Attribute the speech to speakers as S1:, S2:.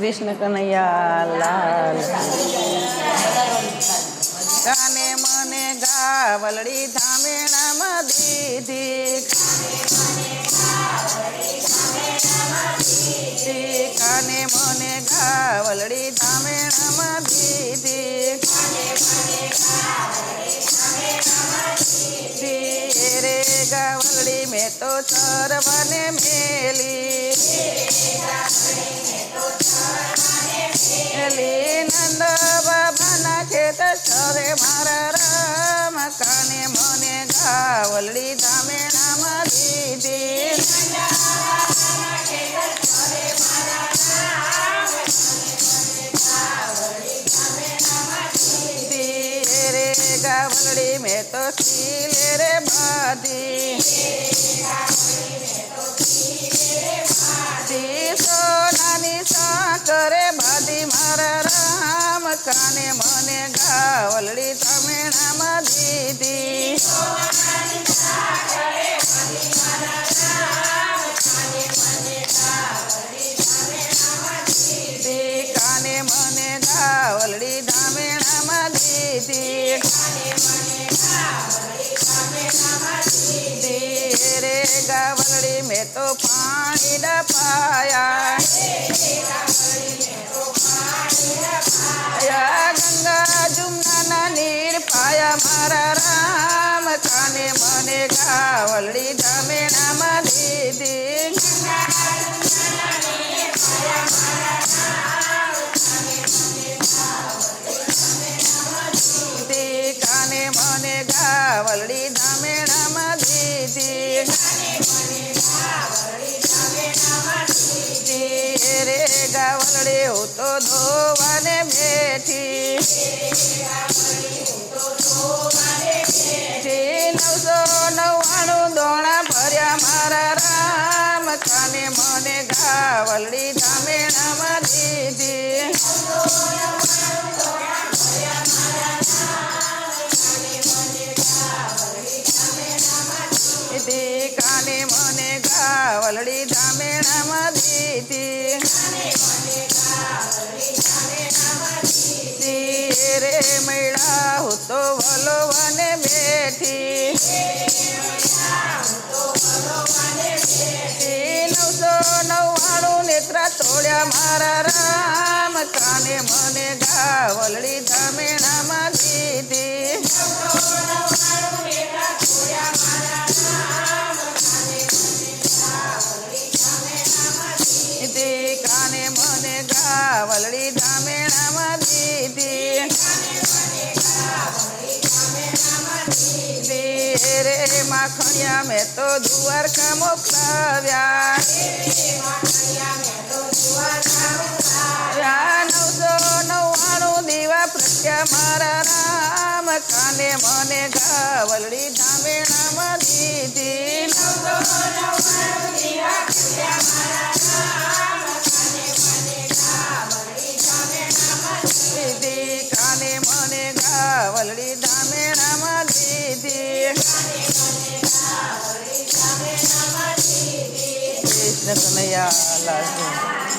S1: કૃષ્ણ કનૈયા લાલ કાને મને ગાવલડી ધામેણામાં દીધી કાને મને ગાવલડી ધામેણામાં દીધી રે ગાવલડી મેં તો ચરવાને મેલી નંદ બાબાના ખેત સરે મારા રામ કાને મને ગાવલડી ધામેણામાં દીધી રે ગાવલડી મેં તો શીલે રે બાધી સોનાની સાકરે બાધી મારા રામ કાને મને ગાવલડી ધામેણામાં દીધી કાને મને ગાવલડી ધામેણામાં દીધી રે ગાવલડી મેં તો પાણી ડપાયા ગંગા જુમના નીર પાયા મારા રામ કાને મને ગાવલડી ધામેણામાં દીધી કાને મને ગાવલડી ધામેણામાં દીધી રે ગાવલડી હું તો ધોવાને બેઠી 999 દોણા ભર્યા મારા રામ કાને મને ગાવલડી ધામેણામાં દીધી કાને મને ગાવલડી ધામેણામાં દીધી રે મેળા હું તો વલોવાને બેઠી 999 નેત્રા તોડ્યા મારા રામ કાને મને ગાવલડી ધામેણામાં દીધી કાને મને ગાવલડી ધામેણામાં દીધી રે માખણિયા મેં તો દ્વારકા મોકલાવ્યા 999 દીવા પ્રત્યા મારા રામ કાને મને ગાવલડી ધામેણામાં દીધી કાને મને ગાવલડી ધામેણામાં દીધી કૃષ્ણ કનૈયા લાલ